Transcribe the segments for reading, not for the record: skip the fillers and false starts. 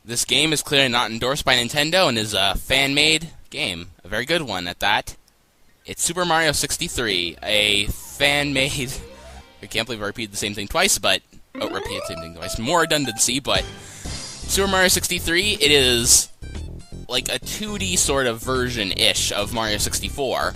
This game is clearly not endorsed by Nintendo and is a fan-made game. A very good one at that. It's Super Mario 63, a fan-made... I can't believe I repeated the same thing twice, but... Oh, repeated the same thing twice. More redundancy, but... Super Mario 63, it is like a 2D sort of version-ish of Mario 64,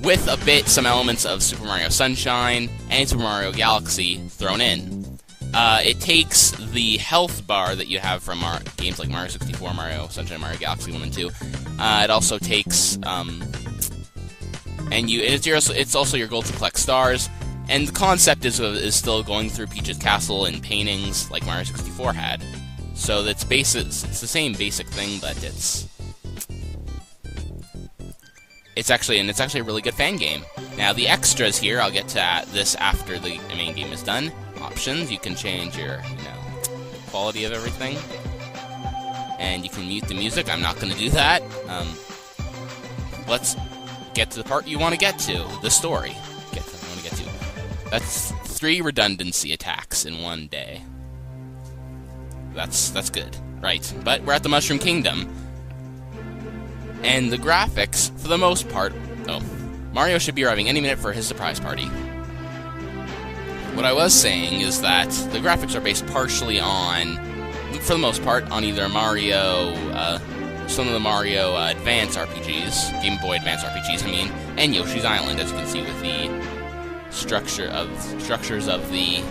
with some elements of Super Mario Sunshine and Super Mario Galaxy thrown in. It takes the health bar that you have from games like Mario 64, Mario Sunshine, Mario Galaxy 1 and 2. It also takes, it's also your goal to collect stars, and the concept is still going through Peach's Castle and paintings like Mario 64 had. So it's the same basic thing, but it's actually a really good fan game. Now the extras here, I'll get to this after the main game is done. Options, you can change your, quality of everything, and you can mute the music. I'm not going to do that. Let's get to the part you want to get to, the story. That's 3 redundancy attacks in one day. That's good, right? But we're at the Mushroom Kingdom, and the graphics, for the most part, Mario should be arriving any minute for his surprise party. What I was saying is that the graphics are based partially on, for the most part, on either Mario, some of the Mario Advance RPGs, Game Boy Advance RPGs, and Yoshi's Island, as you can see with the structures of the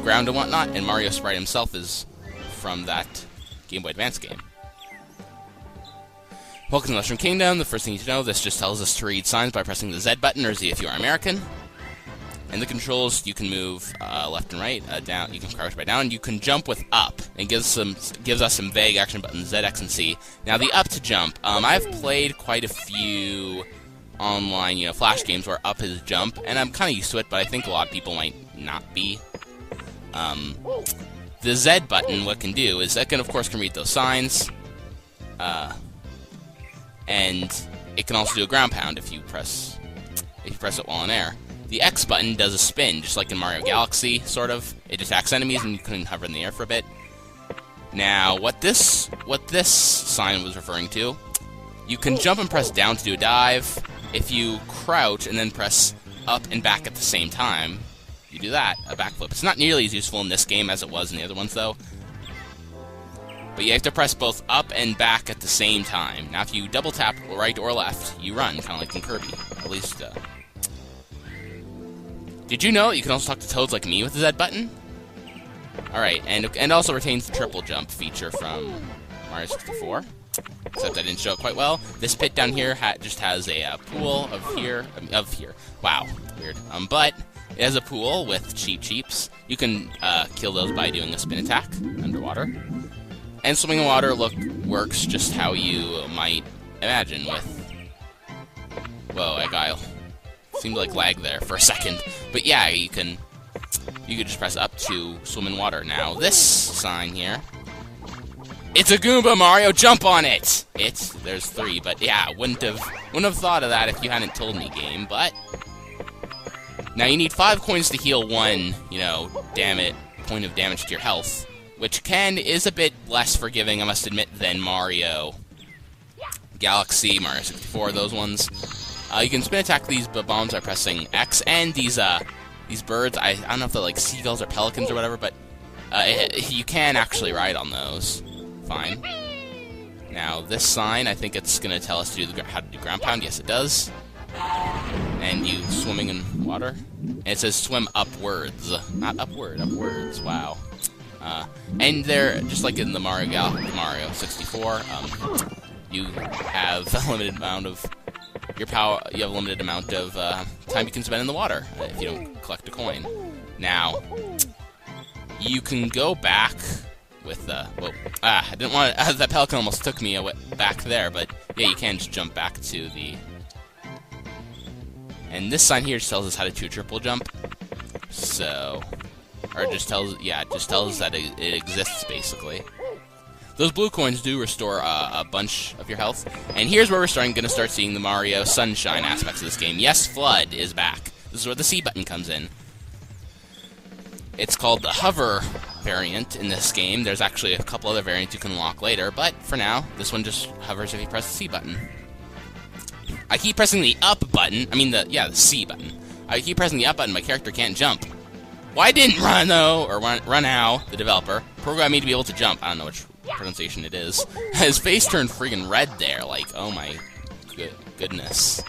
ground and whatnot, and Mario Sprite himself is from that Game Boy Advance game. Welcome to Mushroom Kingdom. The first thing you need to know, this just tells us to read signs by pressing the Z button, or Z if you are American. And the controls, you can move left and right, down. You can crouch by down. You can jump with up. It gives us some vague action buttons, Z, X, and C. Now the up to jump. I've played quite a few online, Flash games where up is jump, and I'm kind of used to it, but I think a lot of people might not be. The Z button, what it can do is, of course, read those signs, and it can also do a ground pound if you press it while in air. The X button does a spin, just like in Mario Galaxy, sort of. It attacks enemies, and you can hover in the air for a bit. Now, what this sign was referring to, you can jump and press down to do a dive. If you crouch and then press up and back at the same time, you do that, a backflip. It's not nearly as useful in this game as it was in the other ones, though. But you have to press both up and back at the same time. Now, if you double tap right or left, you run, kind of like in Kirby. At least, Did you know you can also talk to Toads like me with the Z button? Alright, and also retains the triple jump feature from Mario 64. Except I didn't show it quite well. This pit down here just has a pool of here. Wow, weird. But it has a pool with cheeps. You can kill those by doing a spin attack underwater. And swimming in water works just how you might imagine with... Whoa, Egile. Seemed like lag there for a second. But yeah, you could just press up to swim in water. Now, this sign here... It's a Goomba, Mario! Jump on it! There's 3, but yeah, wouldn't have thought of that if you hadn't told me, game, but... Now you need 5 coins to heal 1, point of damage to your health, which is a bit less forgiving, I must admit, than Mario Galaxy, Mario 64, those ones. You can spin attack these bombs by pressing X, and these birds, I don't know if they're like seagulls or pelicans or whatever, but you can actually ride on those. Fine. Now, this sign, I think it's going to tell us how to do ground pound. Yes, it does. And you swimming in water. And it says swim upwards. Not upward, upwards. Wow. And they're, just like in the Mario 64, you have a limited amount of time you can spend in the water if you don't collect a coin. Now, you can go back with I didn't want to... that pelican almost took me back there, but yeah, you can just jump back to the... And this sign here just tells us how to do a triple jump. So... Or it just tells us that it exists, basically. Those blue coins do restore a bunch of your health. And here's where we're going to start seeing the Mario Sunshine aspects of this game. Yes, Flood is back. This is where the C button comes in. It's called the hover variant in this game. There's actually a couple other variants you can unlock later, but for now, this one just hovers if you press the C button. I keep pressing the up button, the C button. I keep pressing the up button, my character can't jump. Why didn't Runao, the developer, program me to be able to jump? I don't know which pronunciation it is. His face turned freaking red there, like, oh my goodness.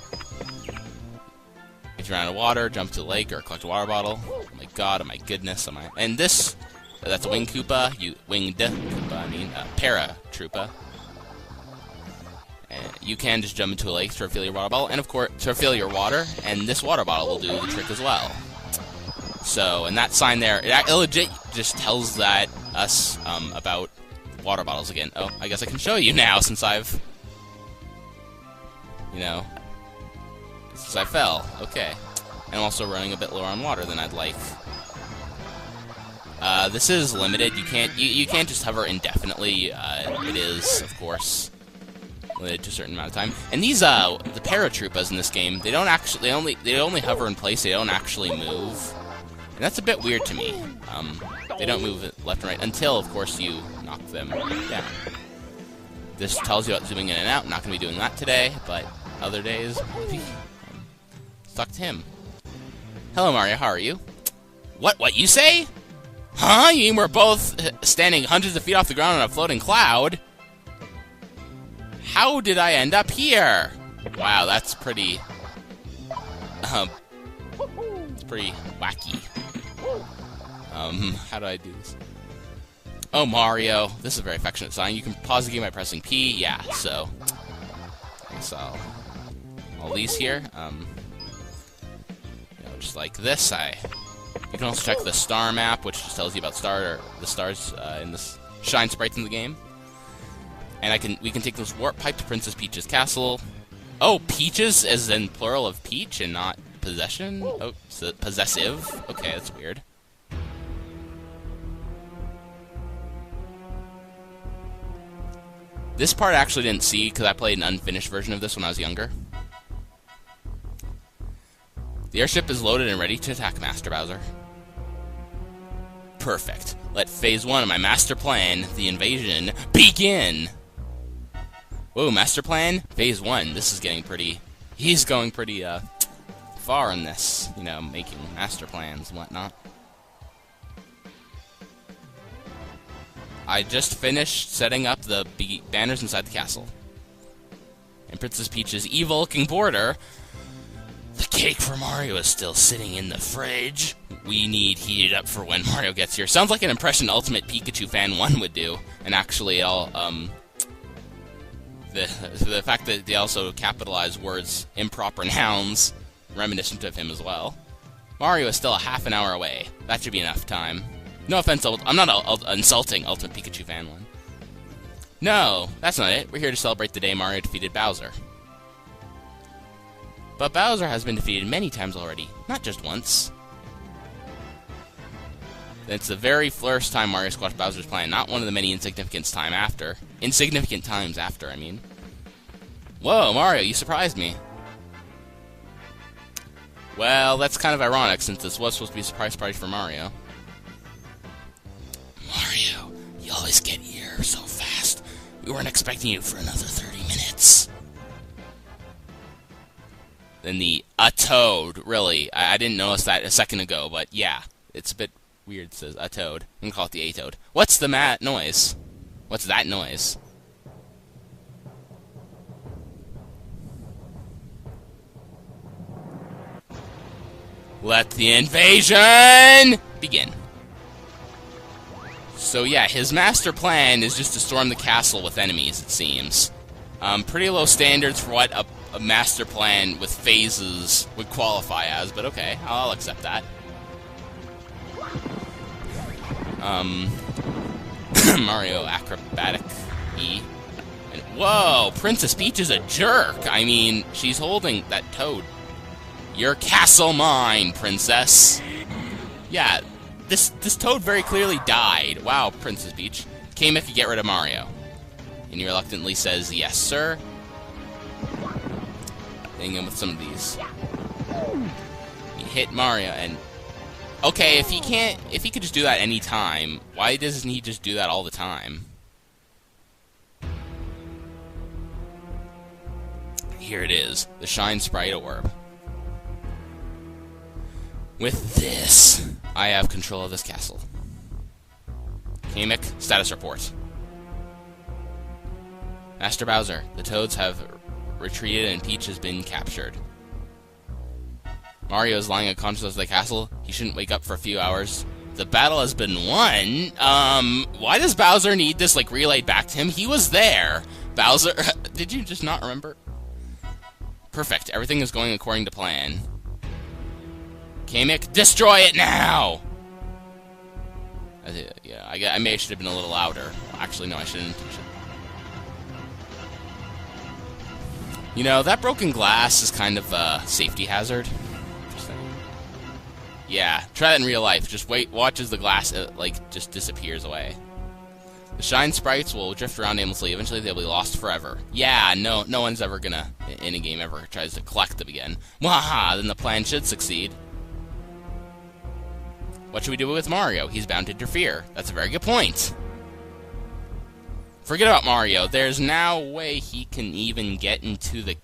If you're out of water, jump to the lake or collect a water bottle. Oh my god, oh my goodness, and this, that's a Winged Koopa, Winged Koopa, Paratroopa. You can just jump into a lake to refill your water bottle, and of course, to refill your water, and this water bottle will do the trick as well. So, and that sign there, it legit just tells us about water bottles again. Oh, I guess I can show you now, since I've, since I fell. Okay. And I'm also running a bit lower on water than I'd like. This is limited. You can't just hover indefinitely. It is, of course, limited to a certain amount of time. And these, the paratroopas in this game, they only hover in place. They don't actually move. And that's a bit weird to me. They don't move left and right until, of course, you knock them down. This tells you about zooming in and out. I'm not going to be doing that today, but other days, maybe. Talk to him. Hello, Mario. How are you? What you say? Huh? You mean we're both standing hundreds of feet off the ground on a floating cloud? How did I end up here? Wow, that's pretty... it's pretty wacky. How do I do this? Oh, Mario. This is a very affectionate sign. You can pause the game by pressing P. Yeah, so... I guess all these here. Just like this. You can also check the star map, which just tells you about the stars in this shine sprites in the game. And we can take this warp pipe to Princess Peach's castle. Oh, Peaches as in plural of peach and not possession? Oh, possessive? Okay, that's weird. This part I actually didn't see because I played an unfinished version of this when I was younger. The airship is loaded and ready to attack, Master Bowser. Perfect. Let phase 1 of my master plan, the invasion, begin! Whoa, master plan? Phase 1. This is getting pretty... He's going pretty, far in this, making master plans and whatnot. I just finished setting up the banners inside the castle. And Princess Peach's evil-looking border... The cake for Mario is still sitting in the fridge. We need heated up for when Mario gets here. Sounds like an impression Ultimate Pikachu Fan 1 would do. And actually, the fact that they also capitalize words improper nouns, reminiscent of him as well. Mario is still a half an hour away. That should be enough time. No offense, I'm not insulting Ultimate Pikachu Fan 1. No, that's not it. We're here to celebrate the day Mario defeated Bowser. But Bowser has been defeated many times already, not just once. It's the very first time Mario squashed Bowser's plan, not one of the many insignificant times after, I mean. Whoa, Mario, you surprised me. Well, that's kind of ironic, since this was supposed to be a surprise party for Mario. Mario, you always get here so fast. We weren't expecting you for another 30 minutes. Then a toad, really. I didn't notice that a second ago, but yeah. It's a bit weird, it says a toad. I'm gonna call it the A-toad. What's the noise? What's that noise? Let the invasion begin. So yeah, his master plan is just to storm the castle with enemies, it seems. Pretty low standards for what a master plan with phases would qualify as, but okay, I'll accept that. Mario acrobatic E. And, whoa, Princess Peach is a jerk. I mean, she's holding that toad. Your castle mine, princess. Yeah, this toad very clearly died. Wow, Princess Peach. Kamek could get rid of Mario. And he reluctantly says, yes, sir. Hitting him with some of these. He hit Mario, and Okay, if he could just do that any time, why doesn't he just do that all the time? Here it is, the Shine Sprite Orb. With this, I have control of this castle. Kamek, status report. Master Bowser, the Toads have retreated and Peach has been captured. Mario is lying unconscious at the castle. He shouldn't wake up for a few hours. The battle has been won? Why does Bowser need this, like, relayed back to him? He was there! Bowser, did you just not remember? Perfect, everything is going according to plan. Kamek, destroy it now! Yeah, I may should have been a little louder. Actually, no, I shouldn't. You know, that broken glass is kind of a safety hazard. Yeah, try that in real life. Just watch as the glass, just disappears away. The Shine Sprites will drift around aimlessly. Eventually, they'll be lost forever. Yeah, no one's ever gonna, in a game, ever tries to collect them again. Waha! Then the plan should succeed. What should we do with Mario? He's bound to interfere. That's a very good point. Forget about Mario. There's no way he can even get into the